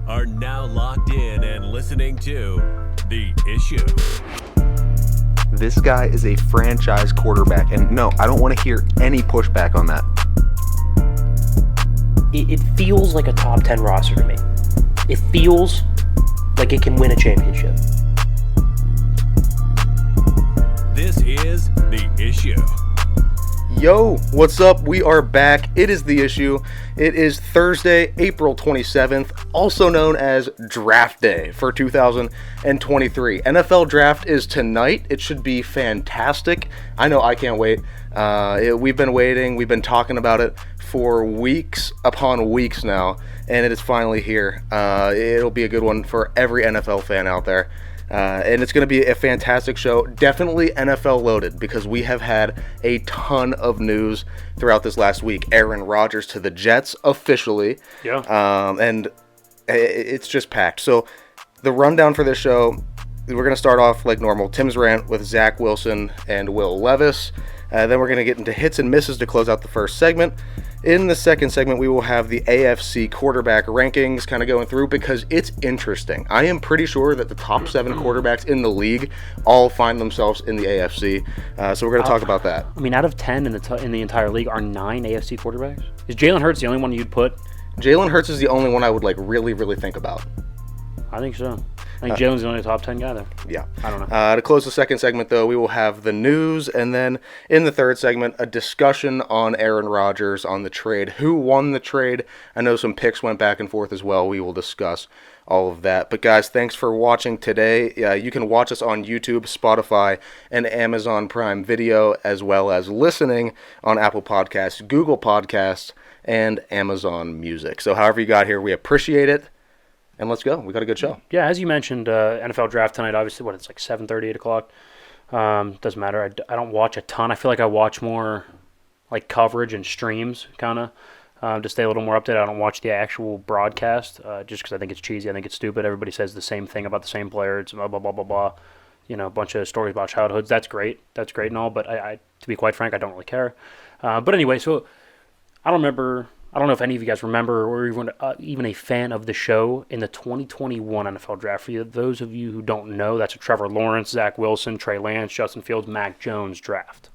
are now locked in and listening to The Issue. This guy is a franchise quarterback, and no, I don't want to hear any pushback on that. It feels like a top 10 roster to me. It feels like it can win a championship. This is The Issue. Yo, what's up? We are back. It is The Issue. It is Thursday, April 27th, also known as Draft Day for 2023. NFL Draft is tonight. It should be fantastic. I know I can't wait. We've been waiting. We've been talking about it for weeks upon weeks now, and it is finally here. It'll be a good one for every NFL fan out there. And it's going to be a fantastic show. Definitely NFL loaded because we have had a ton of news throughout this last week. Aaron Rodgers to the Jets officially. Yeah. And it's just packed. So the rundown for this show, we're going to start off like normal. Tim's rant with Zach Wilson and Will Levis. Then we're going to get into hits and misses to close out the first segment. In the second segment, we will have the AFC quarterback rankings kind of going through because it's interesting. I am pretty sure that the top 7 quarterbacks in the league all find themselves in the AFC. So we're going to talk about that. I mean, out of 10 in the entire league are 9 AFC quarterbacks. Is Jalen Hurts the only one you'd put? Jalen Hurts is the only one I would really, really think about. I think so. I think Jalen's the only top 10 guy there. Yeah. I don't know. To close the second segment, though, we will have the news, and then in the third segment, a discussion on Aaron Rodgers, on the trade. Who won the trade? I know some picks went back and forth as well. We will discuss all of that. But, guys, thanks for watching today. You can watch us on YouTube, Spotify, and Amazon Prime Video, as well as listening on Apple Podcasts, Google Podcasts, and Amazon Music. So however you got here, we appreciate it. And let's go. We got a good show. Yeah, as you mentioned, NFL draft tonight, obviously, it's like 7:30, 8 o'clock. Doesn't matter. I don't watch a ton. I feel like I watch more like coverage and streams, kind of, to stay a little more updated. I don't watch the actual broadcast just because I think it's cheesy. I think it's stupid. Everybody says the same thing about the same player. It's blah, blah, blah, blah, blah. You know, a bunch of stories about childhoods. That's great. That's great and all. But I to be quite frank, I don't really care. But anyway, so I don't know if any of you guys remember or even a fan of the show in the 2021 NFL Draft. For those of you who don't know, that's a Trevor Lawrence, Zach Wilson, Trey Lance, Justin Fields, Mac Jones draft.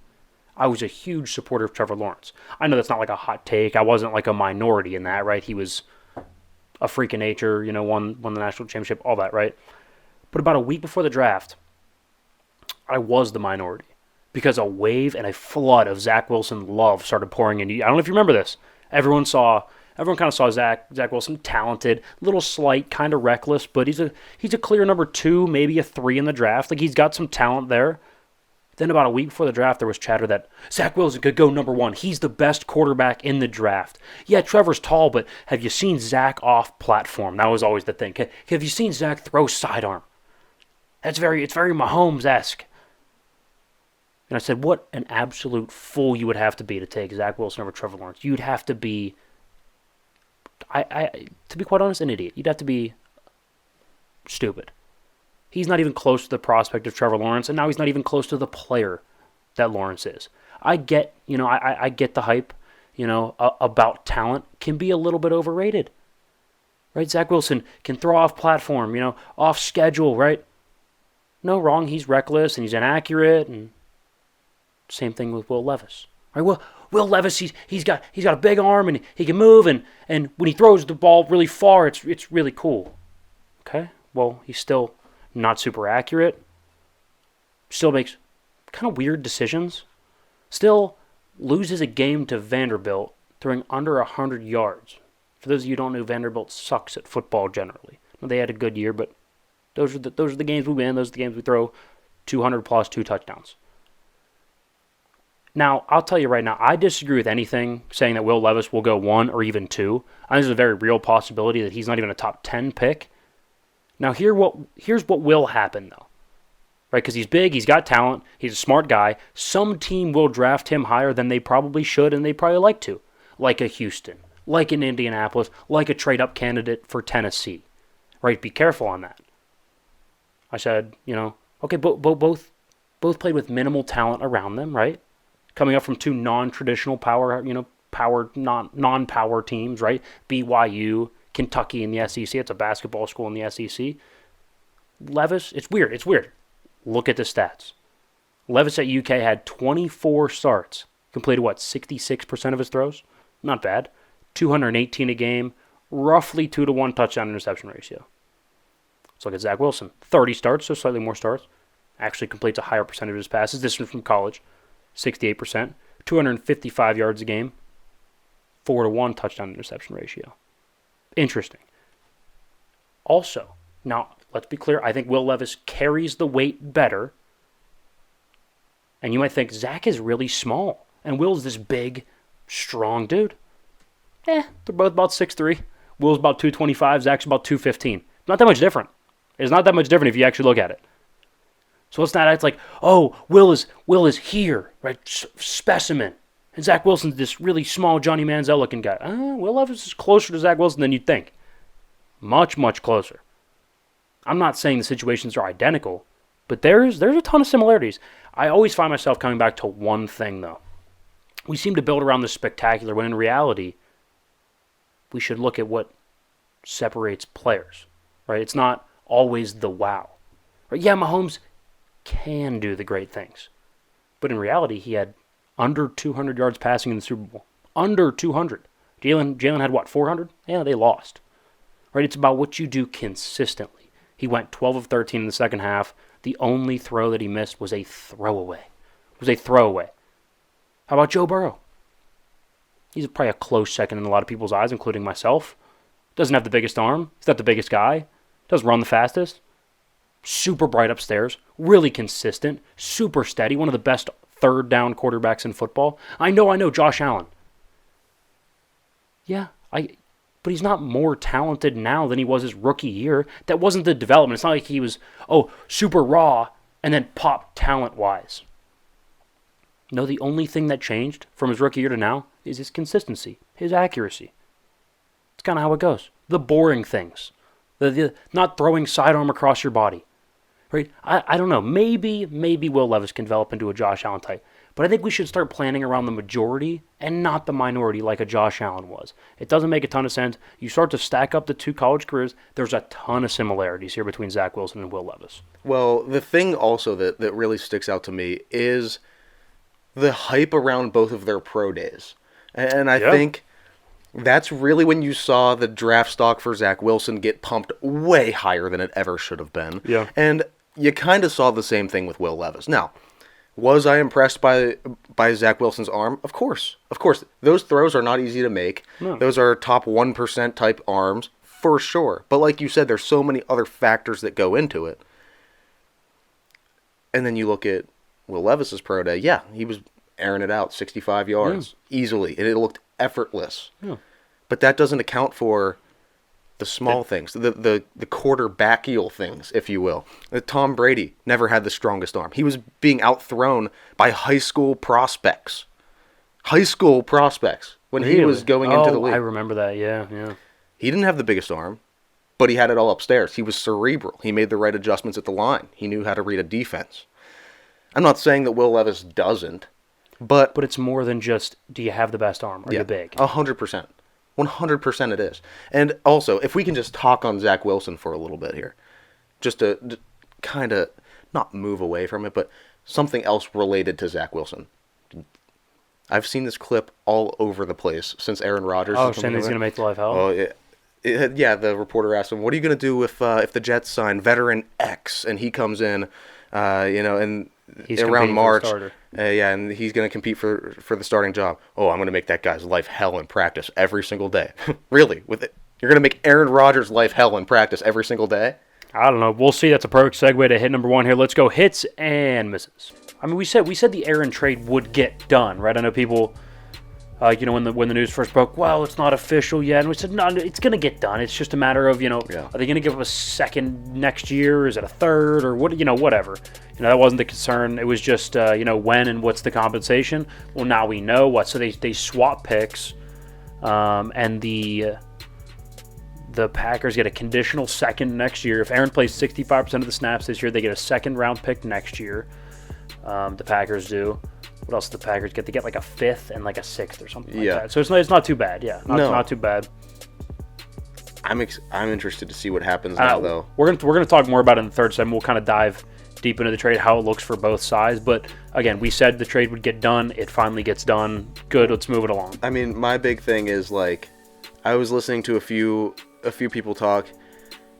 I was a huge supporter of Trevor Lawrence. I know that's not like a hot take. I wasn't like a minority in that, right? He was a freak of nature, won the national championship, all that, right? But about a week before the draft, I was the minority because a wave and a flood of Zach Wilson love started pouring in. I don't know if you remember this. Everyone kind of saw Zach Wilson, talented, little slight, kind of reckless, but he's a clear number 2, maybe a 3 in the draft. Like he's got some talent there. Then about a week before the draft, there was chatter that Zach Wilson could go number 1. He's the best quarterback in the draft. Yeah, Trevor's tall, but have you seen Zach off platform? That was always the thing. Have you seen Zach throw sidearm? It's very Mahomes-esque. And I said, what an absolute fool you would have to be to take Zach Wilson over Trevor Lawrence. You'd have to be, to be quite honest, an idiot. You'd have to be stupid. He's not even close to the prospect of Trevor Lawrence, and now he's not even close to the player that Lawrence is. I get, I get the hype, about talent can be a little bit overrated. Right? Zach Wilson can throw off platform, off schedule, right? No wrong, he's reckless and he's inaccurate and same thing with Will Levis. Right? Will Levis, he's got a big arm and he can move and when he throws the ball really far, it's really cool. Okay? Well, he's still not super accurate. Still makes kind of weird decisions. Still loses a game to Vanderbilt throwing under 100 yards. For those of you who don't know, Vanderbilt sucks at football generally. They had a good year, but those are the games we win. Those are the games we throw 200 plus 2 touchdowns. Now, I'll tell you right now, I disagree with anything saying that Will Levis will go 1 or even 2. I think there's a very real possibility that he's not even a top 10 pick. Now, here's what will happen, though. Right, because he's big, he's got talent, he's a smart guy. Some team will draft him higher than they probably should and they probably like to. Like a Houston, like an Indianapolis, like a trade-up candidate for Tennessee. Right, be careful on that. I said, okay, both played with minimal talent around them, right? Coming up from 2 non-traditional non-power teams, right? BYU, Kentucky in the SEC. It's a basketball school in the SEC. Levis, it's weird. It's weird. Look at the stats. Levis at UK had 24 starts. Completed, 66% of his throws? Not bad. 218 a game. Roughly 2-to-1 touchdown interception ratio. Let's look at Zach Wilson. 30 starts, so slightly more starts. Actually completes a higher percentage of his passes. This one from college. 68%. 255 yards a game. 4-to-1 touchdown interception ratio. Interesting. Also, now, let's be clear. I think Will Levis carries the weight better. And you might think, Zach is really small. And Will's this big, strong dude. They're both about 6'3". Will's about 225. Zach's about 215. Not that much different. It's not that much different if you actually look at it. So it's not, it's like, oh, Will is here, right? Specimen. And Zach Wilson's this really small Johnny Manziel looking guy. Will Levis is closer to Zach Wilson than you'd think. Much, much closer. I'm not saying the situations are identical, but there's a ton of similarities. I always find myself coming back to one thing, though. We seem to build around this spectacular, when in reality, we should look at what separates players, right? It's not always the wow. Right? Yeah, Mahomes can do the great things. But in reality, he had under 200 yards passing in the Super Bowl. Under 200. Jalen had, 400? Yeah, they lost. Right? It's about what you do consistently. He went 12 of 13 in the second half. The only throw that he missed was a throwaway. How about Joe Burrow? He's probably a close second in a lot of people's eyes, including myself. Doesn't have the biggest arm. He's not the biggest guy. Doesn't run the fastest. Super bright upstairs. Really consistent. Super steady. One of the best third down quarterbacks in football. I know, Josh Allen. Yeah, but he's not more talented now than he was his rookie year. That wasn't the development. It's not like he was, super raw and then popped talent-wise. No, the only thing that changed from his rookie year to now is his consistency, his accuracy. It's kind of how it goes. The boring things. The not throwing sidearm across your body. Right? I don't know. Maybe Will Levis can develop into a Josh Allen type. But I think we should start planning around the majority and not the minority like a Josh Allen was. It doesn't make a ton of sense. You start to stack up the two college careers, there's a ton of similarities here between Zach Wilson and Will Levis. Well, the thing also that really sticks out to me is the hype around both of their pro days. And I think that's really when you saw the draft stock for Zach Wilson get pumped way higher than it ever should have been. Yeah. And you kind of saw the same thing with Will Levis. Now, was I impressed by Zach Wilson's arm? Of course. Those throws are not easy to make. No. Those are top 1% type arms, for sure. But like you said, there's so many other factors that go into it. And then you look at Will Levis's pro day. Yeah, he was airing it out 65 yards easily, and it looked effortless. Yeah. But that doesn't account for the small things, the quarterbackial things, if you will. Tom Brady never had the strongest arm. He was being outthrown by high school prospects. When he was going into the league. I remember that, yeah. He didn't have the biggest arm, but he had it all upstairs. He was cerebral. He made the right adjustments at the line. He knew how to read a defense. I'm not saying that Will Levis doesn't, but it's more than just, do you have the best arm? Are you big? 100%. 100% it is. And also, if we can just talk on Zach Wilson for a little bit here, just to kind of not move away from it, but something else related to Zach Wilson. I've seen this clip all over the place since Aaron Rodgers. Oh, saying he's going to make the life hell? Oh, yeah. The reporter asked him, what are you going to do if the Jets sign veteran X and he comes in, and he's around March, and he's going to compete for the starting job. Oh, I'm going to make that guy's life hell in practice every single day. Really? You're going to make Aaron Rodgers' life hell in practice every single day? I don't know. We'll see. That's a perfect segue to hit number one here. Let's go hits and misses. I mean, we said the Aaron trade would get done, right? I know people, when the news first broke, well, it's not official yet. And we said, no, it's going to get done. It's just a matter of, are they going to give up a second next year? Is it a third or what? Whatever. That wasn't the concern. It was just, when and what's the compensation. Well, now we know what. So they swap picks, and the Packers get a conditional second next year. If Aaron plays 65% of the snaps this year, they get a second round pick next year. The Packers do. What else do the Packers get? They get like a fifth and like a sixth or something like that. So it's not too bad. Yeah, not too bad. I'm interested to see what happens now, though. We're gonna talk more about it in the third segment. We'll kind of dive deep into the trade, how it looks for both sides. But again, we said the trade would get done. It finally gets done. Good. Let's move it along. I mean, my big thing is like, I was listening to a few people talk,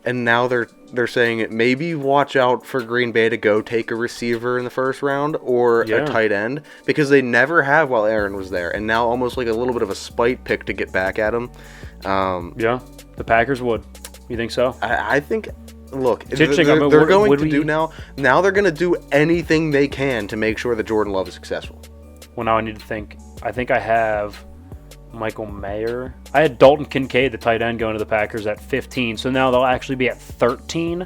and now they're saying it. Maybe watch out for Green Bay to go take a receiver in the first round or a tight end, because they never have while Aaron was there, and now almost like a little bit of a spite pick to get back at him. The Packers would. You think so? I think. Look, they're going to do now. Now they're going to do anything they can to make sure that Jordan Love is successful. Well, now I need to think. I think I have Michael Mayer. I had Dalton Kincaid, the tight end, going to the Packers at 15. So now they'll actually be at 13,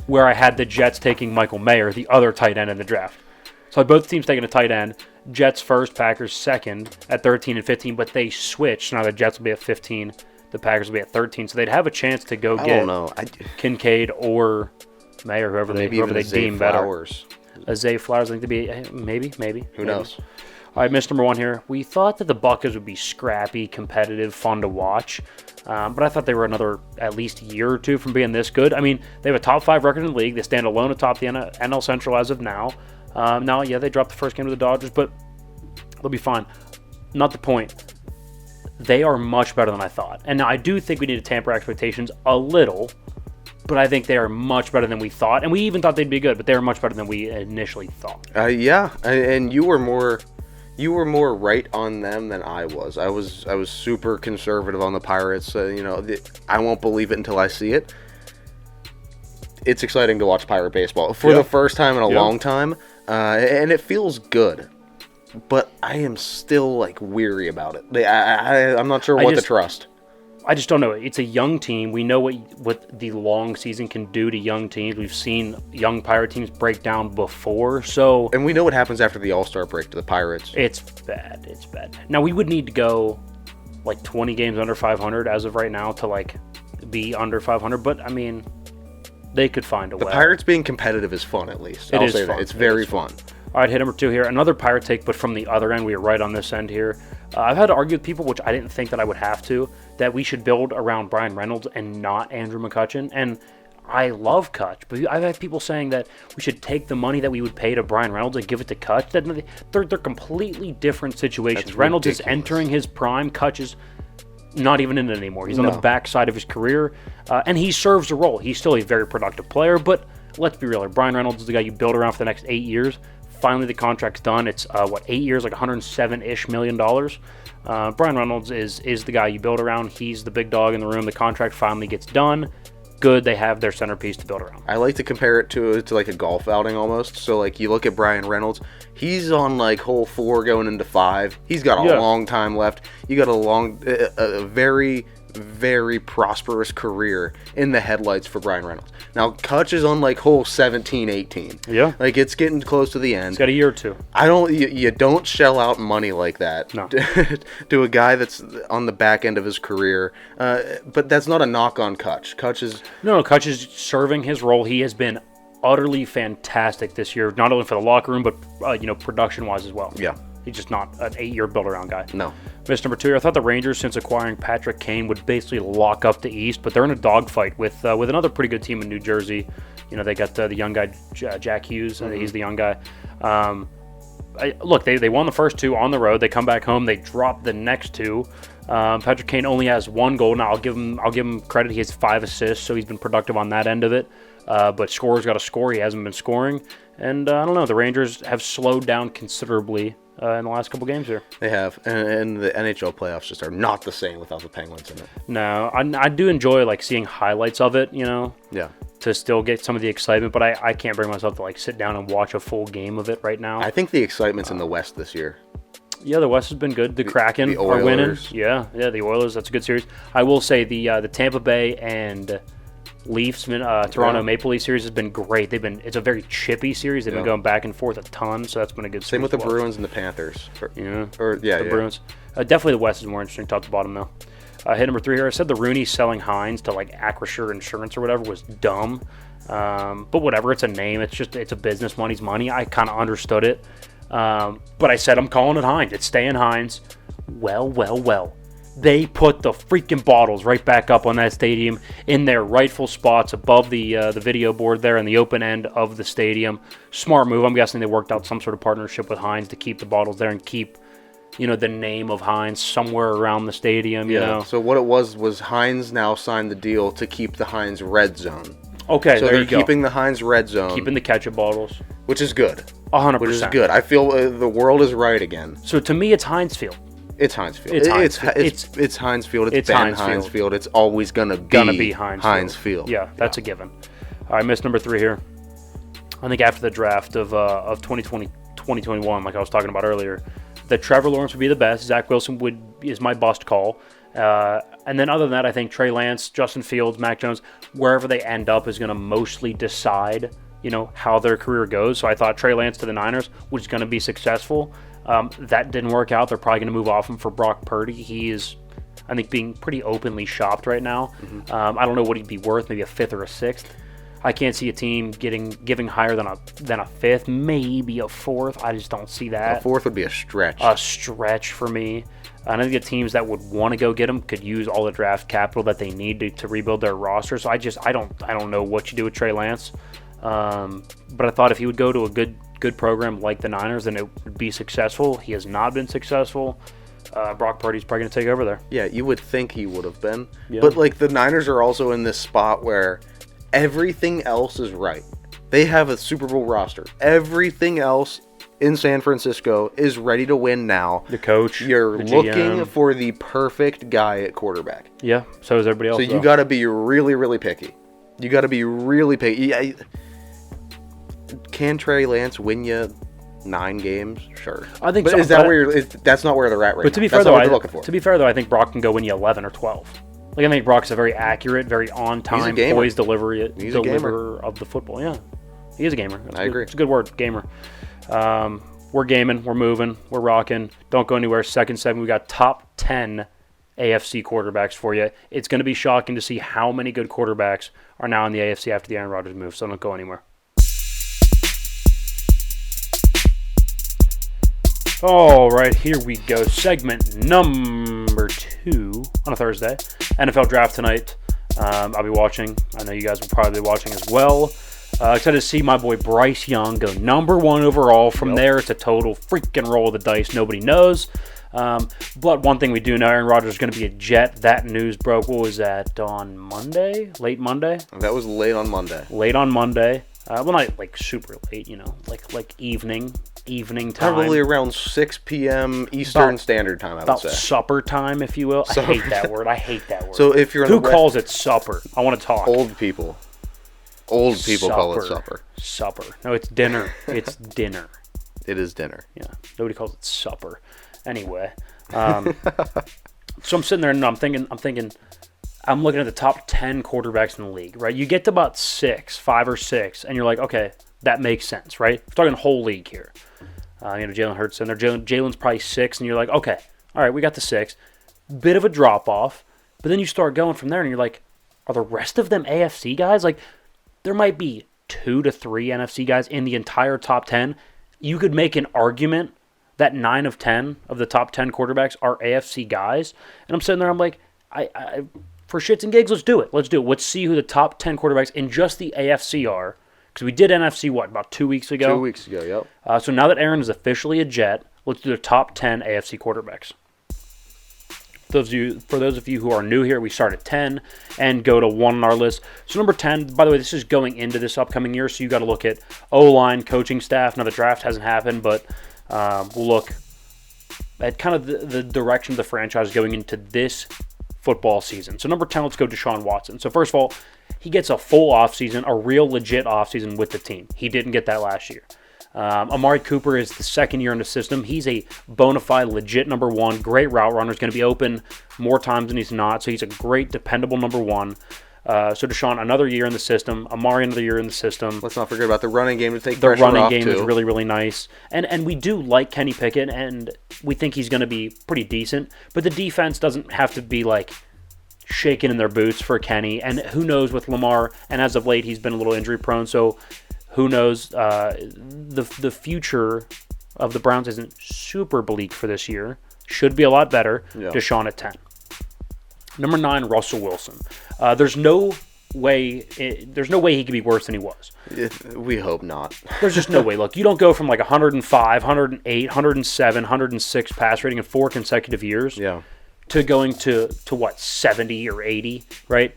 where I had the Jets taking Michael Mayer, the other tight end in the draft. So both teams taking a tight end. Jets first, Packers second at 13 and 15, but they switched. Now the Jets will be at 15. The Packers will be at 13, so they'd have a chance to go get Kincaid or Mayer, whoever they deem better. Zay Flowers, I think they'd be maybe. Who knows? All right, miss number one here. We thought that the Buccas would be scrappy, competitive, fun to watch, but I thought they were another at least year or two from being this good. I mean, they have a top 5 record in the league. They stand alone atop the NL Central as of now. They dropped the first game to the Dodgers, but they'll be fine. Not the point. They are much better than I thought. And now I do think we need to tamper expectations a little, but I think they are much better than we thought. And we even thought they'd be good, but they are much better than we initially thought. And you were more right on them than I was. I was super conservative on the Pirates. I won't believe it until I see it. It's exciting to watch Pirate baseball for the first time in a long time, and it feels good. But I am still like weary about it. I'm not sure what to trust. I just don't know. It's a young team. We know what the long season can do to young teams. We've seen young Pirate teams break down before. And we know what happens after the All-Star break to the Pirates. It's bad. It's bad. Now we would need to go like 20 games under 500 as of right now to like be under 500. But I mean, they could find a way. The Pirates being competitive is fun, at least. I'll say that. It's very fun. All right, hit number 2 here. Another Pirate take, but from the other end. We are right on this end here. I've had to argue with people, which I didn't think that I would have to, that we should build around Brian Reynolds and not Andrew McCutchen. And I love Kutch, but I've had people saying that we should take the money that we would pay to Brian Reynolds and give it to Kutch. They're completely different situations. Reynolds is entering his prime. Kutch is not even in it anymore. He's on the backside of his career, and he serves a role. He's still a very productive player, but let's be real here. Brian Reynolds is the guy you build around for the next 8 years. Finally, the contract's done. It's 8 years, like $107-ish million. Brian Reynolds is the guy you build around. He's the big dog in the room. The contract finally gets done. Good, they have their centerpiece to build around. I like to compare it to like a golf outing almost. So like you look at Brian Reynolds, he's on like hole 4 going into 5. He's got a long time left. You got a very, very prosperous career in the headlights for Brian Reynolds. Now, Kutch is on like hole 17, 18. Yeah. Like it's getting close to the end. He's got a year or two. You don't shell out money like that to a guy that's on the back end of his career. But that's not a knock on Kutch. Kutch is serving his role. He has been utterly fantastic this year, not only for the locker room, but production-wise as well. Yeah. He's just not an 8-year build-around guy. No. Miss number 2, I thought the Rangers, since acquiring Patrick Kane, would basically lock up the East, but they're in a dogfight with another pretty good team in New Jersey. They got the young guy, Jack Hughes. Mm-hmm. He's the young guy. They won the first 2 on the road. They come back home. They drop the next 2. Patrick Kane only has 1 goal. Now, I'll give him credit. He has 5 assists, so he's been productive on that end of it. But scorer's got to score. He hasn't been scoring. And I don't know. The Rangers have slowed down considerably in the last couple games here. They have, and the NHL playoffs just are not the same without the Penguins in it. No, I do enjoy like seeing highlights of it, Yeah. To still get some of the excitement, but I can't bring myself to like sit down and watch a full game of it right now. I think the excitement's in the West this year. Yeah, the West has been good. The Kraken are winning. Yeah, the Oilers. That's a good series. I will say the Tampa Bay and Leafs, Toronto Maple Leaf series has been great. It's a very chippy series. They've been going back and forth a ton, so that's been a good series. Same with the Bruins and the Panthers. The Bruins. Definitely the West is more interesting top to bottom, though. Hit number 3 here. I said the Rooney selling Hines to like Acrisure Insurance or whatever was dumb. But whatever, it's a name. It's a business. Money's money. I kind of understood it. But I said I'm calling it Hines. It's staying Hines. Well. they put the freaking bottles right back up on that stadium in their rightful spots above the video board there in the open end of the stadium. Smart move. I'm guessing they worked out some sort of partnership with Heinz to keep the bottles there and keep, the name of Heinz somewhere around the stadium, you know. So what it was Heinz now signed the deal to keep the Heinz red zone. Okay, so there you they're go. keeping the Heinz red zone. Keeping the ketchup bottles. Which is good. 100%. Which is good. I feel the world is right again. So to me, it's Heinz Field. It's Heinz Field. It's Heinz Field. It's Heinz Field. It's been Heinz Field. It's always gonna be Heinz Field. Yeah, that's a given. All right, miss number 3 here. I think after the draft of 2020, 2021, like I was talking about earlier, that Trevor Lawrence would be the best. Zach Wilson is my bust call. And then other than that, I think Trey Lance, Justin Fields, Mac Jones, wherever they end up is going to mostly decide, how their career goes. So I thought Trey Lance to the Niners was going to be successful. That didn't work out. They're probably going to move off him for Brock Purdy. He is, I think, being pretty openly shopped right now. I don't know what he'd be worth, maybe a 5th or a 6th. I can't see a team giving higher than a 5th, maybe a 4th. I just don't see that. A 4th would be a stretch. A stretch for me. And I think the teams that would want to go get him could use all the draft capital that they need to rebuild their roster. So I don't know what you do with Trey Lance. But I thought if he would go to a good program like the Niners, then it would be successful. He has not been successful. Brock Purdy's probably going to take over there. Yeah, you would think he would have been. Yeah. But the Niners are also in this spot where everything else is right. They have a Super Bowl roster. Everything else in San Francisco is ready to win now. The coach, you're the looking GM. For the perfect guy at quarterback. Yeah, so is everybody else. So you got to be really, really picky. You got to be really picky. Can Trey Lance win you 9 games? Sure. I think but so. Is that where that's not where they're at right now. But to be fair, though, I think Brock can go win you 11 or 12. I think Brock's a very accurate, very on-time, poised deliverer of the football. Yeah, he is a gamer. I agree. It's a good word, gamer. We're gaming. We're moving. We're rocking. Don't go anywhere. Second segment, we got top 10 AFC quarterbacks for you. It's going to be shocking to see how many good quarterbacks are now in the AFC after the Aaron Rodgers move, so don't go anywhere. All right, here we go. Segment number 2 on a Thursday. NFL draft tonight. I'll be watching. I know you guys will probably be watching as well. Excited to see my boy Bryce Young go number 1 overall. From there, it's a total freaking roll of the dice. Nobody knows. But one thing we do know, Aaron Rodgers is going to be a Jet. That news broke, what was that, on Monday? Late Monday? That was late on Monday. Late on Monday. Well, not super late, like evening time. Probably around 6 p.m. Eastern Standard Time, I would say. About supper time, if you will. I hate that word. So if you're Who calls it supper? I want to talk. Old people. Old people call it supper. Supper. No, it's dinner. It's dinner. It is dinner. Yeah. Nobody calls it supper. Anyway. So I'm sitting there and I'm thinking, I'm looking at the top 10 quarterbacks in the league, right? You get to about 5 or 6, and you're like, okay, that makes sense, right? We're talking whole league here. Jalen Hurts in there. Jalen's probably 6, and you're like, okay, all right, we got the 6. Bit of a drop-off, but then you start going from there, and you're like, are the rest of them AFC guys? Like, there might be 2 to 3 NFC guys in the entire top 10. You could make an argument that 9 of 10 of the top 10 quarterbacks are AFC guys, and I'm sitting there, I'm like, I for shits and gigs, let's do it. Let's see who the top 10 quarterbacks in just the AFC are. Because we did NFC, about 2 weeks ago? 2 weeks ago, yep. So now that Aaron is officially a Jet, let's do the top 10 AFC quarterbacks. For those of you who are new here, we start at 10 and go to 1 on our list. So number 10, by the way, this is going into this upcoming year, so you got to look at O-line, coaching staff. Now the draft hasn't happened, but we'll look at kind of the direction of the franchise going into this football season. So number 10, let's go Deshaun Watson. So first of all, he gets a full offseason, a real legit offseason with the team. He didn't get that last year. Amari Cooper is the second year in the system. He's a bona fide, legit number 1. Great route runner. Is going to be open more times than he's not. So he's a great, dependable number 1. So Deshaun, another year in the system. Amari, another year in the system. Let's not forget about the running game to take the pressure off, The running game too. is really, really nice. And we do like Kenny Pickett, and we think he's going to be pretty decent. But the defense doesn't have to be like shaking in their boots for Kenny. And who knows with Lamar, and as of late, he's been a little injury prone. So who knows? The future of the Browns isn't super bleak for this year. Should be a lot better. Yeah. Deshaun at 10. Number 9, Russell Wilson. There's no way he could be worse than he was. We hope not. There's just no way. Look, you don't go from like 105, 108, 107, 106 pass rating in 4 consecutive years to going to what, 70 or 80, right?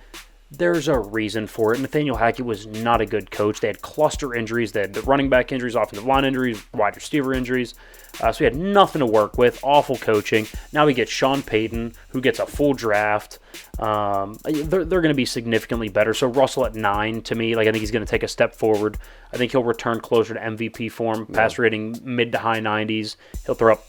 There's a reason for it. Nathaniel Hackett was not a good coach. They had cluster injuries. They had the running back injuries, offensive line injuries, wide receiver injuries. So he had nothing to work with. Awful coaching. Now we get Sean Payton, who gets a full draft. They're going to be significantly better. So Russell at 9 to me. Like, I think he's going to take a step forward. I think he'll return closer to MVP form. Pass rating mid to high 90s. He'll throw up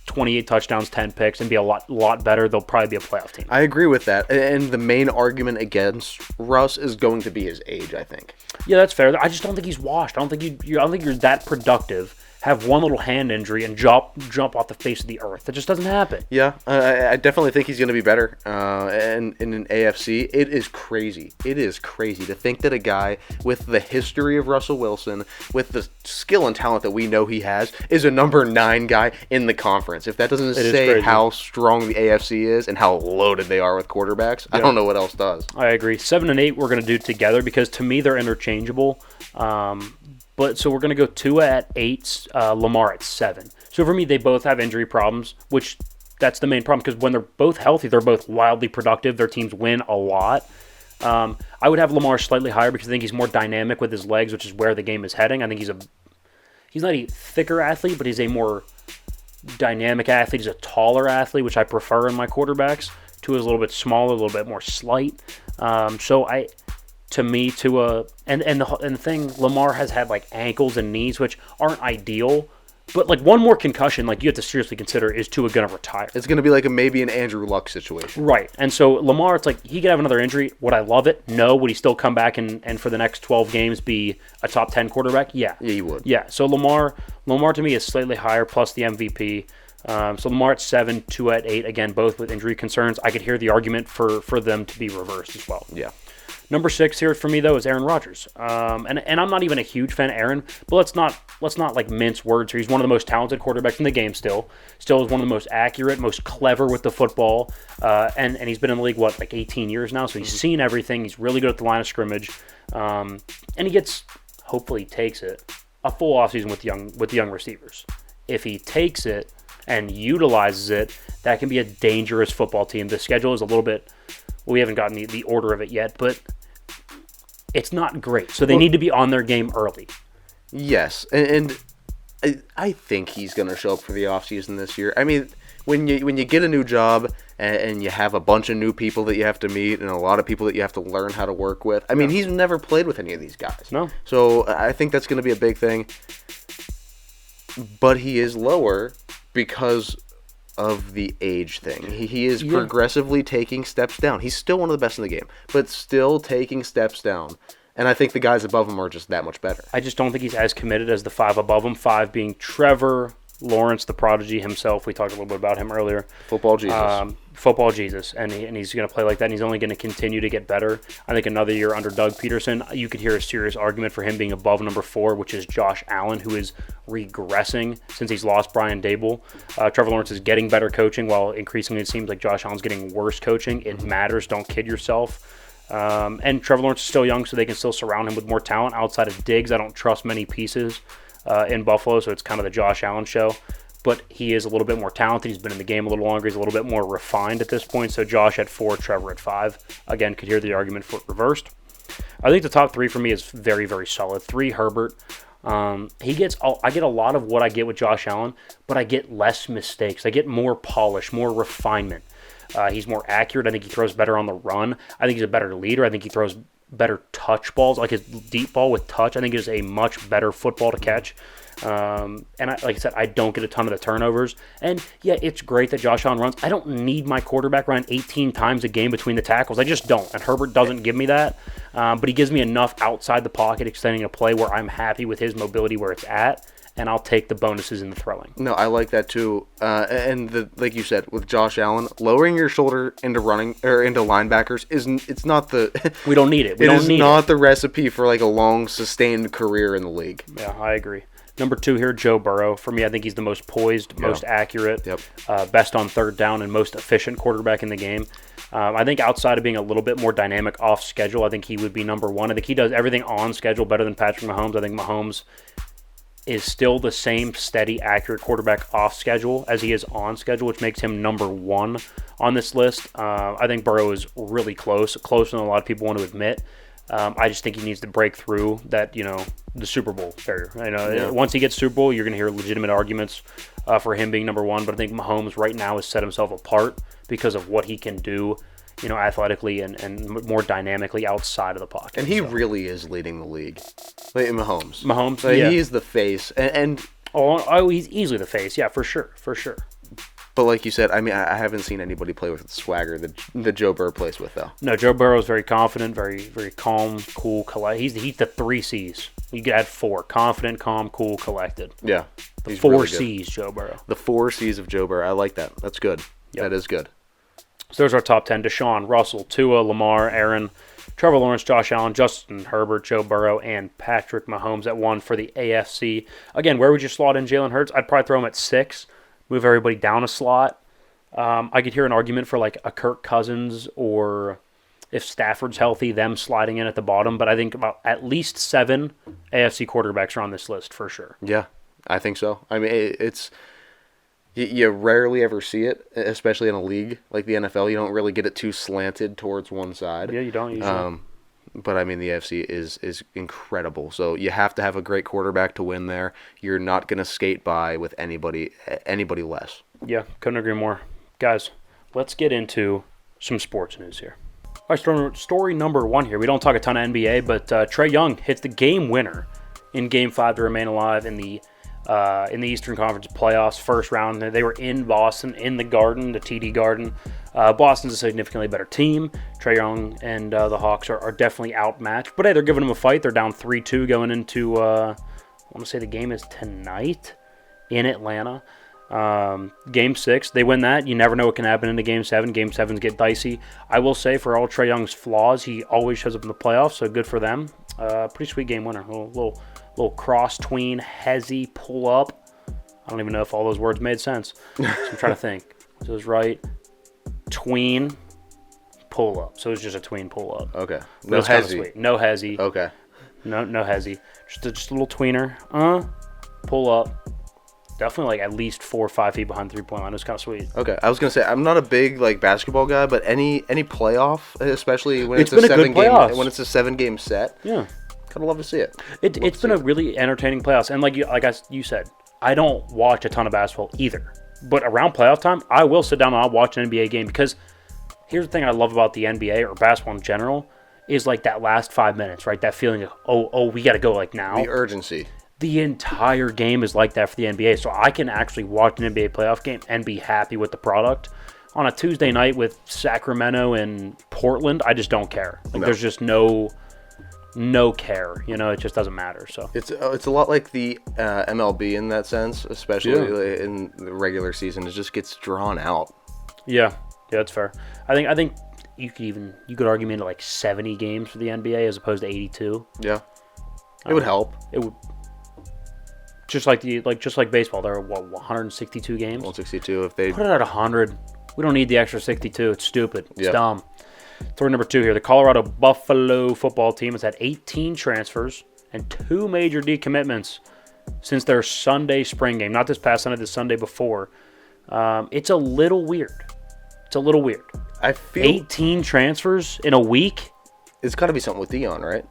28 touchdowns, 10 picks, and be a lot better. They'll probably be a playoff team. I agree with that. And the main argument against Russ is going to be his age, I think. Yeah, that's fair. I just don't think he's washed. I don't think you're that productive, have one little hand injury, and jump off the face of the earth. That just doesn't happen. Yeah, I definitely think he's going to be better. And in an AFC, it is crazy. It is crazy to think that a guy with the history of Russell Wilson, with the skill and talent that we know he has, is a number 9 guy in the conference. If that doesn't say how strong the AFC is and how loaded they are with quarterbacks, I don't know what else does. I agree. 7 and 8 we're going to do together because to me they're interchangeable. But so we're going to go Tua at 8, Lamar at 7. So for me, they both have injury problems, which that's the main problem because when they're both healthy, they're both wildly productive. Their teams win a lot. I would have Lamar slightly higher because I think he's more dynamic with his legs, which is where the game is heading. I think he's not a thicker athlete, but he's a more dynamic athlete. He's a taller athlete, which I prefer in my quarterbacks. Tua is a little bit smaller, a little bit more slight. To me, and the thing, Lamar has had like ankles and knees, which aren't ideal. But like one more concussion, like you have to seriously consider, is Tua going to retire? It's going to be like maybe an Andrew Luck situation, right? And so Lamar, it's like he could have another injury. Would I love it? No. Would he still come back and for the next 12 games be a top 10 quarterback? Yeah, he would. Yeah. So Lamar to me is slightly higher plus the MVP. So Lamar at 7, Tua at 8. Again, both with injury concerns. I could hear the argument for them to be reversed as well. Yeah. Number 6 here for me though is Aaron Rodgers, and I'm not even a huge fan of Aaron, but let's not like mince words here. He's one of the most talented quarterbacks in the game. Still is one of the most accurate, most clever with the football, and he's been in the league like 18 years now, so he's seen everything. He's really good at the line of scrimmage, and he hopefully takes it a full offseason with young receivers. If he takes it and utilizes it, that can be a dangerous football team. The schedule is a little bit. We haven't gotten the order of it yet, but it's not great. So they need to be on their game early. Yes, and I think he's going to show up for the offseason this year. I mean, when you get a new job and you have a bunch of new people that you have to meet and a lot of people that you have to learn how to work with. I mean, he's never played with any of these guys. No. So I think that's going to be a big thing. But he is lower because of the age thing. He is progressively taking steps down. He's still one of the best in the game, but still taking steps down. And I think the guys above him are just that much better. I just don't think he's as committed as the 5 above him. 5 being Trevor Lawrence, the prodigy himself. We talked a little bit about him earlier. Football Jesus. Football Jesus. And he's going to play like that, and he's only going to continue to get better. I think another year under Doug Peterson, you could hear a serious argument for him being above number 4, which is Josh Allen, who is regressing since he's lost Brian Dable. Trevor Lawrence is getting better coaching, while increasingly it seems like Josh Allen's getting worse coaching. It matters. Don't kid yourself. And Trevor Lawrence is still young, so they can still surround him with more talent. Outside of Diggs, I don't trust many pieces in Buffalo, so it's kind of the Josh Allen show. But he is a little bit more talented. He's been in the game a little longer. He's a little bit more refined at this point. So Josh at 4, Trevor at 5. Again, could hear the argument for it reversed. I think the top 3 for me is very, very solid. 3, Herbert. I get a lot of what I get with Josh Allen, but I get less mistakes. I get more polish, more refinement. He's more accurate. I think he throws better on the run. I think he's a better leader. I think he throws better touch balls, like his deep ball with touch. I think is a much better football to catch. Like I said, I don't get a ton of the turnovers. And yeah, it's great that Josh Allen runs. I don't need my quarterback running 18 times a game between the tackles. I just don't. And Herbert doesn't give me that. But he gives me enough outside the pocket, extending a play where I'm happy with his mobility where it's at. And I'll take the bonuses in the throwing. No, I like that too. Like you said, with Josh Allen, lowering your shoulder into running or into linebackers it's not the. We don't need it. It is not the recipe for like a long sustained career in the league. Yeah, I agree. Number 2 here, Joe Burrow. For me, I think he's the most poised, most accurate, best on third down, and most efficient quarterback in the game. I think outside of being a little bit more dynamic off schedule, I think he would be number one. I think he does everything on schedule better than Patrick Mahomes. I think Mahomes is still the same steady, accurate quarterback off schedule as he is on schedule, which makes him number one on this list. I think Burrow is really closer than a lot of people want to admit. I just think he needs to break through that, the Super Bowl barrier. Once he gets Super Bowl, you're going to hear legitimate arguments for him being number one. But I think Mahomes right now has set himself apart because of what he can do, athletically and more dynamically outside of the pocket. And he really is leading the league. Like Mahomes. Yeah. He is the face. He's easily the face. Yeah, for sure. But like you said, I mean, I haven't seen anybody play with the swagger that Joe Burrow plays with, though. No, Joe Burrow is very confident, very, very calm, cool, collected. He's the 3 C's. You could add 4. Confident, calm, cool, collected. Yeah. The 4 C's, Joe Burrow. The 4 C's of Joe Burrow. I like that. That's good. Yep. That is good. So there's our top 10. Deshaun, Russell, Tua, Lamar, Aaron, Trevor Lawrence, Josh Allen, Justin Herbert, Joe Burrow, and Patrick Mahomes at 1 for the AFC. Again, where would you slot in Jalen Hurts? I'd probably throw him at 6. Move everybody down a slot. I could hear an argument for like a Kirk Cousins, or if Stafford's healthy, them sliding in at the bottom. But I think about at least 7 AFC quarterbacks are on this list for sure. Yeah, I think so. I mean, it's you rarely ever see it, especially in a league like the NFL. You don't really get it too slanted towards one side. Yeah, you don't usually. But I mean, the AFC is incredible. So you have to have a great quarterback to win there. You're not going to skate by with anybody less. Yeah, couldn't agree more. Guys, let's get into some sports news here. All right, story number 1 here. We don't talk a ton of NBA, but Trae Young hits the game winner in Game 5 to remain alive in the Eastern Conference playoffs, first round. They were in Boston, in the Garden, the TD Garden. Boston's a significantly better team. Trae Young and the Hawks are definitely outmatched. But hey, they're giving them a fight. They're down 3-2 going into, I want to say the game is tonight in Atlanta. Game 6, they win that. You never know what can happen into Game 7. Game 7s get dicey. I will say, for all Trae Young's flaws, he always shows up in the playoffs, so good for them. Pretty sweet game winner. Little cross tween, hezzy, pull up. I don't even know if all those words made sense. So I'm trying to think. So it was right. Tween, pull up. So it was just a tween pull up. Okay. No hezzy. No hezzy. Okay. No hezzy. Just a little tweener. Pull up. Definitely like at least 4 or 5 feet behind the 3-point line. It was kind of sweet. Okay, I was gonna say I'm not a big basketball guy, but any playoff, especially when it's been a 7 game set. Yeah. I'd love to see it. It's been a really entertaining playoffs, and like you said, I don't watch a ton of basketball either. But around playoff time, I will sit down and I'll watch an NBA game, because here's the thing I love about the NBA or basketball in general is like that last 5 minutes, right? That feeling of we got to go like now. The urgency. The entire game is like that for the NBA, so I can actually watch an NBA playoff game and be happy with the product. On a Tuesday night with Sacramento and Portland, I just don't care. There's just no care, it just doesn't matter. So it's a lot like the MLB in that sense, especially in the regular season. It just gets drawn out. Yeah, that's fair. I think you could argue me into like 70 games for the NBA as opposed to 82. Yeah, it would help. It would. Just like baseball, there are 162 games. 162. If they put it at 100, we don't need the extra 62. It's stupid. It's dumb. Story number 2 here. The Colorado Buffalo football team has had 18 transfers and 2 major decommitments since their Sunday spring game. Not this past Sunday, the Sunday before. It's a little weird. I feel 18 transfers in a week. It's got to be something with Dion, right?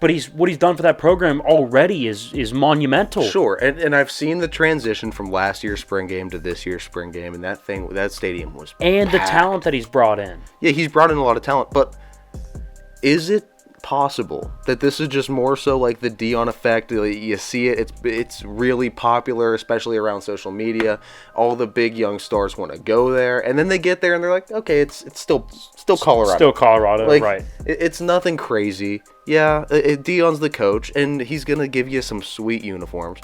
But what he's done for that program already is monumental. Sure, and I've seen the transition from last year's spring game to this year's spring game, and that stadium was and packed. The talent that he's brought in. Yeah, he's brought in a lot of talent, but is it possible that this is just more so like the Dion effect? You see it's really popular, especially around social media. All the big young stars want to go there, and then they get there and they're like, okay, it's still Colorado. Still Colorado, right. It's nothing crazy. Yeah, Dion's the coach, and he's going to give you some sweet uniforms.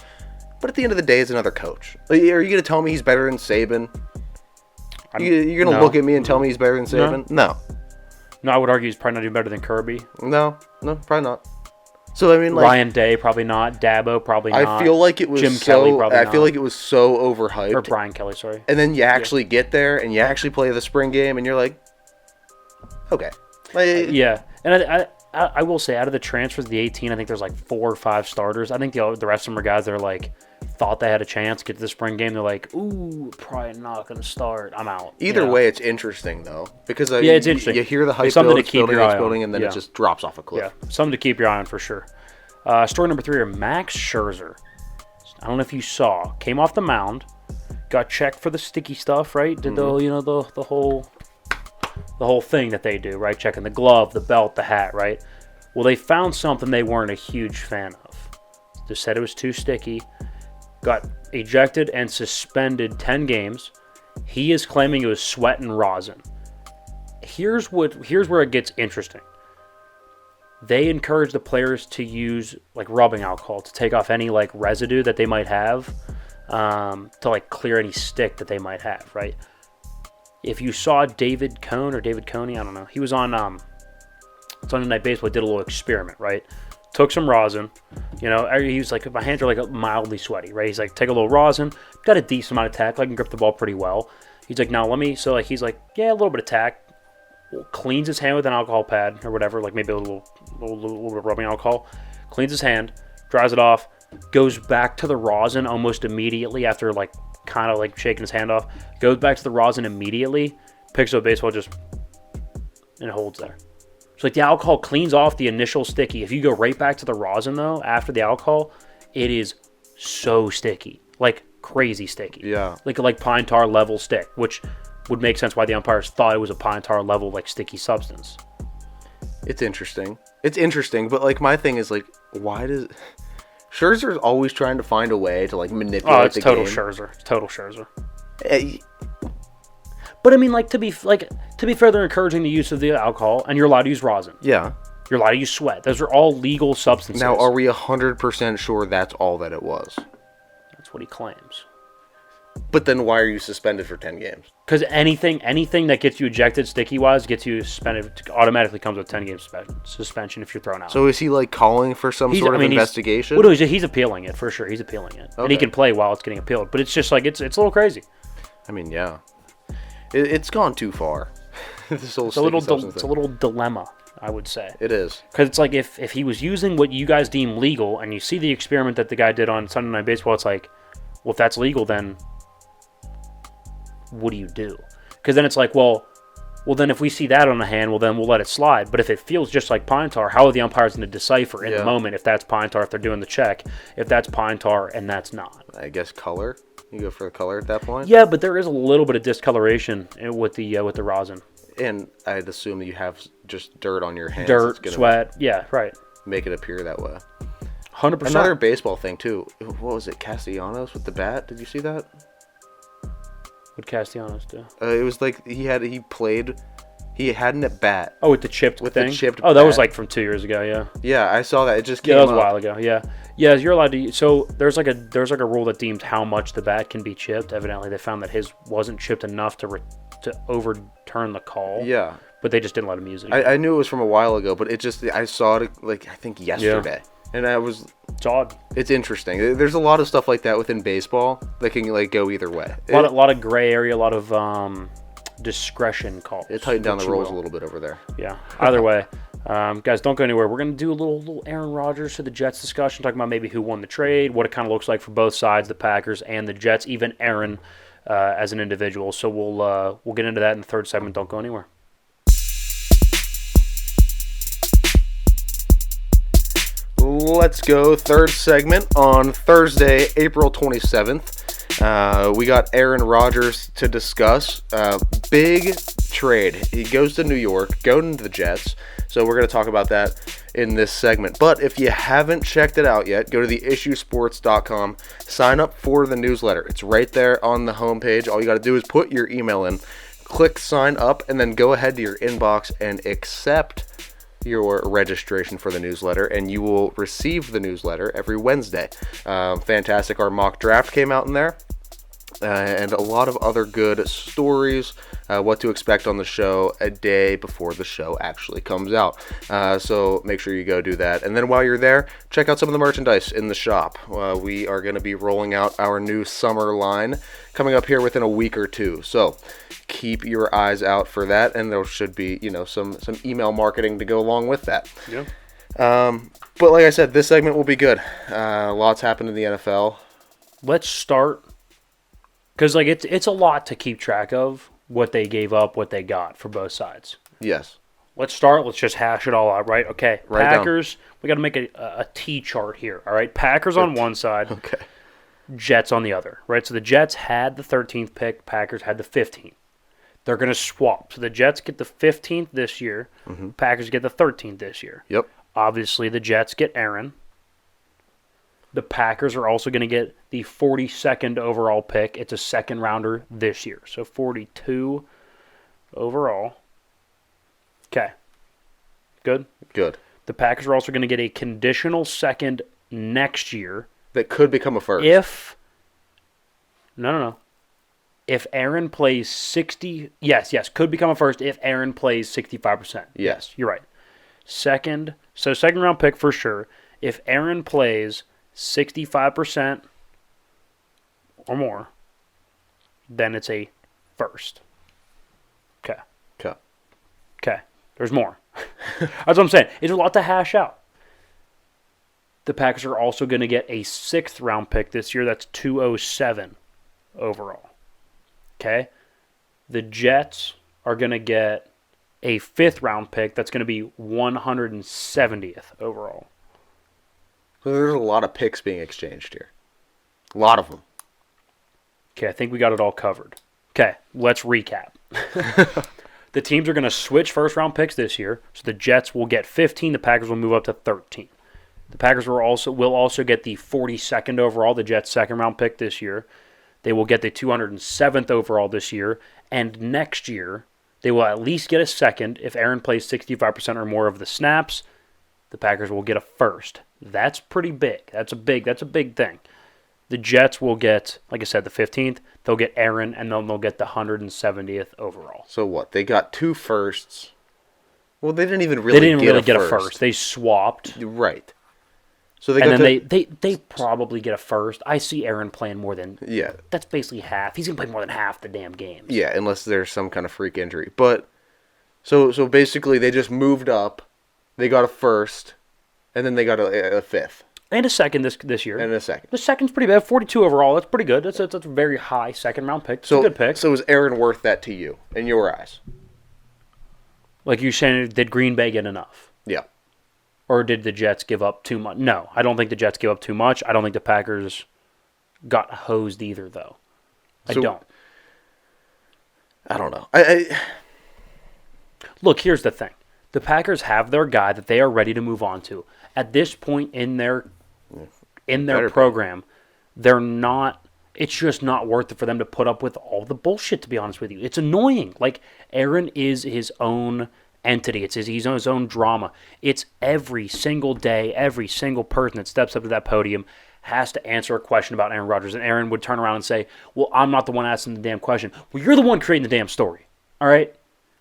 But at the end of the day, it's another coach. Are you going to tell me he's better than Saban? You're going to look at me and tell me he's better than Saban? No. No, I would argue he's probably not even better than Kirby. No, probably not. So I mean, Ryan Day probably not. Dabo probably not. I feel like it was Jim Kelly probably not. I feel like it was so overhyped. Or Brian Kelly, sorry. And then you actually get there and you actually play the spring game and you're like, Okay. Yeah, and I will say, out of the transfers, the 18, I think there's like 4 or 5 starters. I think the rest of them are guys that are like thought they had a chance to get to the spring game. They're like, ooh, probably not going to start. I'm out. Either way, it's interesting though, because it's interesting. You hear the hype something build, to keep your eye on. and then it just drops off a cliff. Yeah, something to keep your eye on for sure. Story number 3 are Max Scherzer. I don't know if you saw. Came off the mound, got checked for the sticky stuff, right? Did the whole thing that they do, right? Checking the glove, the belt, the hat, right? Well, they found something they weren't a huge fan of. They said it was too sticky. Got ejected and suspended 10 games. He is claiming it was sweat and rosin. Here's where it gets interesting. They encourage the players to use like rubbing alcohol to take off any like residue that they might have, to like clear any stick that they might have, right? If you saw David Coney, I don't know. He was on Sunday Night Baseball. Did a little experiment, right? Took some rosin. He was like, my hands are like mildly sweaty, right? He's like, take a little rosin. Got a decent amount of tack. I can grip the ball pretty well. He's like, now let me. So like, he's like, yeah, a little bit of tack. Cleans his hand with an alcohol pad or whatever, like maybe a little bit of rubbing alcohol. Cleans his hand, dries it off, goes back to the rosin almost immediately after like kind of like shaking his hand off. Goes back to the rosin immediately, picks up a baseball and it holds there. So like the alcohol cleans off the initial sticky. If you go right back to the rosin though, after the alcohol, it is so sticky, like crazy sticky. Yeah. Like pine tar level stick, which would make sense why the umpires thought it was a pine tar level like sticky substance. It's interesting, but like my thing is like, why does Scherzer's always trying to find a way to like manipulate the game? It's total Scherzer. But I mean, like to be fair, they're encouraging the use of the alcohol, and you're allowed to use rosin. Yeah. You're allowed to use sweat. Those are all legal substances. Now, are we 100% sure that's all that it was? That's what he claims. But then why are you suspended for 10 games? Because anything that gets you ejected sticky-wise gets you suspended, automatically comes with 10-game suspension if you're thrown out. So is he like calling for some sort of investigation? Well, he's appealing it for sure. He's appealing it. Okay. And he can play while it's getting appealed. But it's just like, it's a little crazy. I mean, yeah. It's gone too far. It's a little dilemma, I would say. It is. Because it's like if he was using what you guys deem legal, and you see the experiment that the guy did on Sunday Night Baseball, it's like, well, if that's legal, then what do you do? Because then it's like, well, then if we see that on the hand, well, then we'll let it slide. But if it feels just like pine tar, how are the umpires going to decipher in the moment if that's pine tar, if they're doing the check, if that's pine tar and that's not? I guess color. You go for the color at that point? Yeah, but there is a little bit of discoloration with the rosin. And I'd assume that you have just dirt on your hands. Dirt, sweat. Yeah, right. Make it appear that way. 100%. Another baseball thing, too. What was it? Castellanos with the bat? Did you see that? What Castellanos do? It was like he hadn't at bat. Oh, with the chipped with thing? The chipped bat. That was like from 2 years ago, yeah. Yeah, I saw that. It just came that was up. a while ago, yeah. Yeah, you're allowed to. So there's like a rule that deemed how much the bat can be chipped. Evidently, they found that his wasn't chipped enough to overturn the call. Yeah. But they just didn't let him use it. I knew it was from a while ago, but I saw it like I think yesterday. Yeah. And it's odd. It's interesting. There's a lot of stuff like that within baseball that can like go either way. A lot of gray area, a lot of discretion calls. It tightened down the rules a little bit over there. Yeah. Either way, guys, don't go anywhere. We're going to do a little Aaron Rodgers to the Jets discussion, talking about maybe who won the trade, what it kind of looks like for both sides, the Packers and the Jets, even Aaron as an individual. So we'll get into that in the third segment. Don't go anywhere. Let's go. Third segment on Thursday, April 27th. We got Aaron Rodgers to discuss. Big trade. He goes to New York, going to the Jets. So we're going to talk about that in this segment. But if you haven't checked it out yet, go to theissuesports.com. Sign up for the newsletter. It's right there on the homepage. All you got to do is put your email in, click sign up, and then go ahead to your inbox and accept your registration for the newsletter, and you will receive the newsletter every Wednesday. Fantastic. Our mock draft came out in there. and a lot of other good stories, what to expect on the show a day before the show actually comes out. So make sure you go do that. And then while you're there, check out some of the merchandise in the shop. We are going to be rolling out our new summer line coming up here within a week or two. So keep your eyes out for that, and there should be, some email marketing to go along with that. Yeah. But like I said, this segment will be good. Lots happened in the NFL. Let's start, because it's a lot to keep track of, what they gave up, what they got for both sides. Yes. Let's start. Let's just hash it all out, right? Okay. Write Packers, we got to make a T chart here, all right? Packers on one side, Okay. Jets on the other, right? So the Jets had the 13th pick, Packers had the 15th. They're going to swap. So the Jets get the 15th this year, Packers get the 13th this year. Yep. Obviously, the Jets get Aaron. The Packers are also going to get the 42nd overall pick. It's a second rounder this year. So 42 overall. Okay. Good? Good. The Packers are also going to get a conditional second next year. That could become a first. If If Aaron plays 60... Yes, could become a first if Aaron plays 65%. Yes, you're right. Second round pick for sure. If Aaron plays 65% or more, then it's a first. Okay. There's more. That's what I'm saying. It's a lot to hash out. The Packers are also going to get a 6th round pick this year. That's 207 overall. Okay? The Jets are going to get a 5th round pick. That's going to be 170th overall. So there's a lot of picks being exchanged here. A lot of them. Okay, I think we got it all covered. Okay, let's recap. The teams are going to switch first-round picks this year. So the Jets will get 15. The Packers will move up to 13. The Packers will also get the 42nd overall, the Jets' second-round pick this year. They will get the 207th overall this year. And next year, they will at least get a second. If Aaron plays 65% or more of the snaps, the Packers will get a first. That's pretty big. That's a big thing. The Jets will get, like I said, the 15th. They'll get Aaron, and then they'll get the 170th overall. So what? They got 2 firsts. Well, they didn't even really get a first. They swapped. Right. So they probably get a first. I see Aaron playing more than... Yeah. That's basically half. He's going to play more than half the damn games. Yeah, unless there's some kind of freak injury. But, so basically they just moved up. They got a first, and then they got a 5th. And a second this year. And a second. The second's pretty bad. 42 overall. That's pretty good. That's a very high second-round pick. It's a good pick. So is Aaron worth that to you, in your eyes? Like you're saying, did Green Bay get enough? Yeah. Or did the Jets give up too much? No, I don't think the Jets gave up too much. I don't think the Packers got hosed either, though. I don't. I don't know. Look, here's the thing. The Packers have their guy that they are ready to move on to. At this point in their program, they're not. It's just not worth it for them to put up with all the bullshit, to be honest with you. It's annoying. Like, Aaron is his own entity. It's his own drama. It's every single day, every single person that steps up to that podium has to answer a question about Aaron Rodgers. And Aaron would turn around and say, well, I'm not the one asking the damn question. Well, you're the one creating the damn story. All right?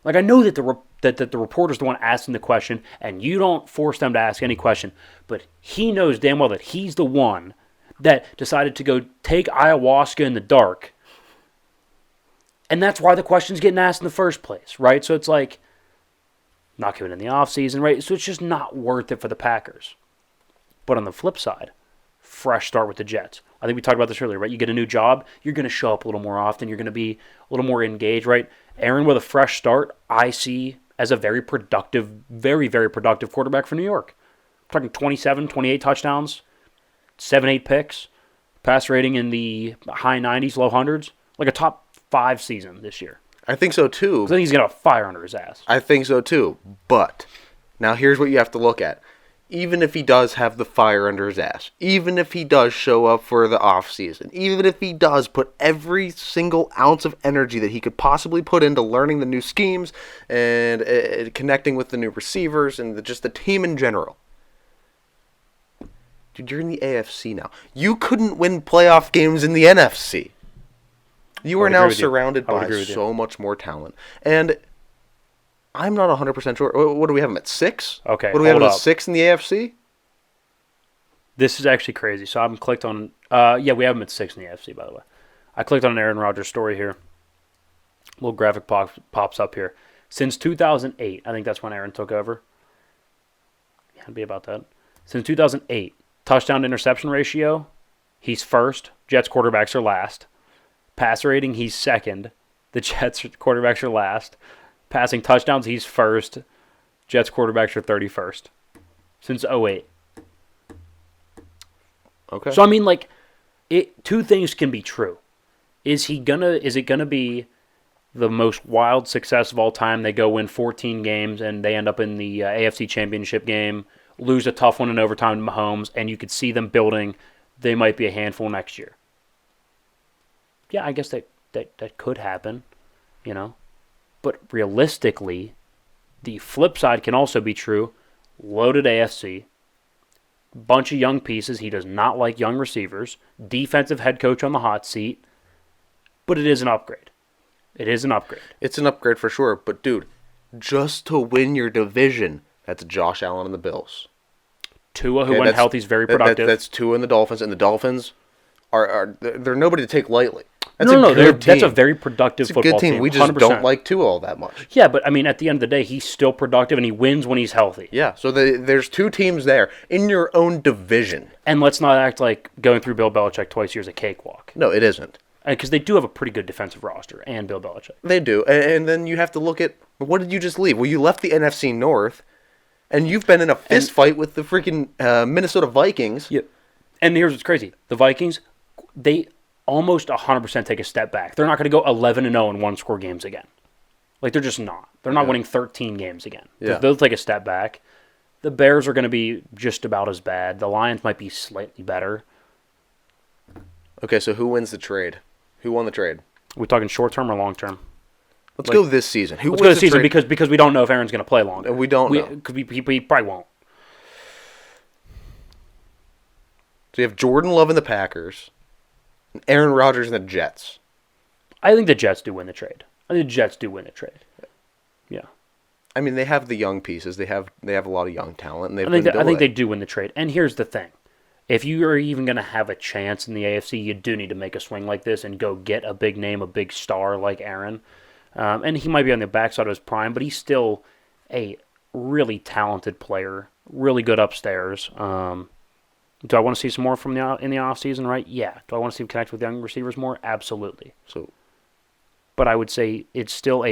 Like, I know that the reporter's the one asking the question, and you don't force them to ask any question, but he knows damn well that he's the one that decided to go take ayahuasca in the dark, and that's why the question's getting asked in the first place, right? So it's like, not coming in the offseason, right? So it's just not worth it for the Packers. But on the flip side, fresh start with the Jets. I think we talked about this earlier, right? You get a new job, you're going to show up a little more often, you're going to be a little more engaged, right? Aaron with a fresh start, I see as a very productive, very, very productive quarterback for New York. I'm talking 27, 28 touchdowns, 7-8 picks, pass rating in the high 90s, low 100s, like a top 5 season this year. I think so too. I think he's got a fire under his ass. I think so too. But now here's what you have to look at. Even if he does have the fire under his ass, even if he does show up for the offseason, even if he does put every single ounce of energy that he could possibly put into learning the new schemes and connecting with the new receivers and just the team in general. Dude, you're in the AFC now. You couldn't win playoff games in the NFC. You are now surrounded by so much more talent. And I'm not 100% sure. What do we have him at 6? Okay, what do we have him at 6 in the AFC? This is actually crazy. So I'm clicked on. Yeah, we have him at 6 in the AFC, by the way. I clicked on an Aaron Rodgers story here. Little graphic pops up here. Since 2008, I think that's when Aaron took over. Yeah, it'd be about that. Since 2008, touchdown to interception ratio, he's first. Jets quarterbacks are last. Passer rating, he's second. The Jets quarterbacks are last. Passing touchdowns, he's first. Jets quarterbacks are 31st. Since 08. Okay. So I mean, like, two things can be true. Is it gonna be the most wild success of all time? They go win 14 games and they end up in the AFC Championship game, lose a tough one in overtime to Mahomes, and you could see them building. They might be a handful next year. Yeah, I guess that could happen, you know. But realistically, the flip side can also be true. Loaded AFC. Bunch of young pieces. He does not like young receivers. Defensive head coach on the hot seat. But it is an upgrade. It is an upgrade. It's an upgrade for sure. But, dude, just to win your division, that's Josh Allen and the Bills. Tua, who when healthy, is very productive. That's Tua and the Dolphins. And the Dolphins they're nobody to take lightly. That's that's a very productive football team. It's a good team. We just 100%. don't like Tua all that much. Yeah, but I mean, at the end of the day, he's still productive and he wins when he's healthy. Yeah, so there's two teams there in your own division. And let's not act like going through Bill Belichick twice a year is a cakewalk. No, it isn't. Because they do have a pretty good defensive roster, and Bill Belichick. They do. And then you have to look at, what did you just leave? Well, you left the NFC North, and you've been in a fist fight with the freaking Minnesota Vikings. Yeah. And here's what's crazy. The Vikings, they almost 100% take a step back. They're not going to go 11-0 in one-score games again. Like, they're just not. They're not winning 13 games again. Yeah. They'll take a step back. The Bears are going to be just about as bad. The Lions might be slightly better. Okay, so who wins the trade? Who won the trade? Are we talking short-term or long-term? Let's go this season. Let's go this season because we don't know if Aaron's going to play longer. We don't know. Because he probably won't. So you have Jordan Love and the Packers. Aaron Rodgers and the Jets. I think the Jets do win the trade. Yeah. I mean, they have the young pieces. They have a lot of young talent. And I think they do win the trade. And here's the thing. If you are even going to have a chance in the AFC, you do need to make a swing like this and go get a big name, a big star like Aaron. And he might be on the backside of his prime, but he's still a really talented player, really good upstairs. Do I want to see some more from in the offseason, right? Yeah. Do I want to see him connect with young receivers more? Absolutely. But I would say it's still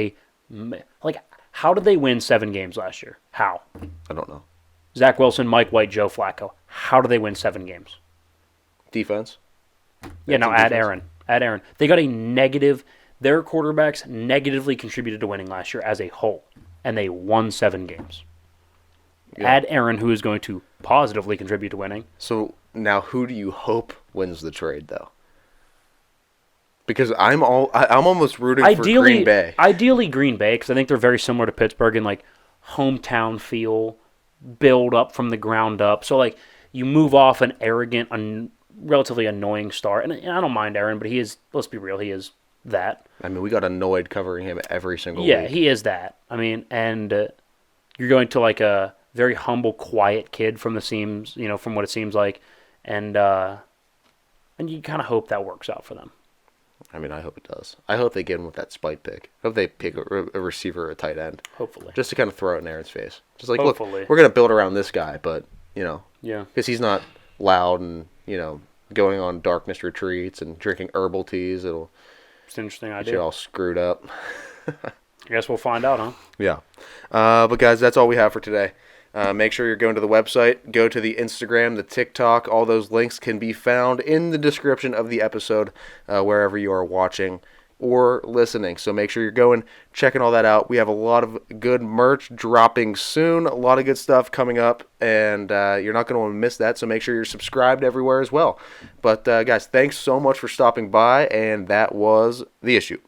how did they win 7 games last year? How? I don't know. Zach Wilson, Mike White, Joe Flacco. How do they win 7 games? Defense? Yeah, no, add Aaron. They got a negative. Their quarterbacks negatively contributed to winning last year as a whole, and they won 7 games. Yeah. Add Aaron, who is going to positively contribute to winning. So now, who do you hope wins the trade, though? Because I'm almost rooting for Green Bay. Ideally, Green Bay, because I think they're very similar to Pittsburgh in like hometown feel, build up from the ground up. So like you move off an arrogant, relatively annoying star, and I don't mind Aaron, but he is. Let's be real, he is that. I mean, we got annoyed covering him every single week. Yeah, he is that. I mean, and you're going to like a very humble, quiet kid from from what it seems like, and you kind of hope that works out for them. I mean, I hope it does. I hope they get him with that spite pick. I hope they pick a receiver or a tight end. Hopefully. Just to kind of throw it in Aaron's face. Just like, hopefully. Look, we're going to build around this guy, but, Yeah. Because he's not loud and, going on darkness retreats and drinking herbal teas. It's an interesting idea. Get you all screwed up. I guess we'll find out, huh? Yeah. But, guys, that's all we have for today. Make sure you're going to the website, go to the Instagram, the TikTok. All those links can be found in the description of the episode wherever you are watching or listening. So make sure you're going, checking all that out. We have a lot of good merch dropping soon, a lot of good stuff coming up, and you're not going to want to miss that. So make sure you're subscribed everywhere as well. But, guys, thanks so much for stopping by, and that was The Issue.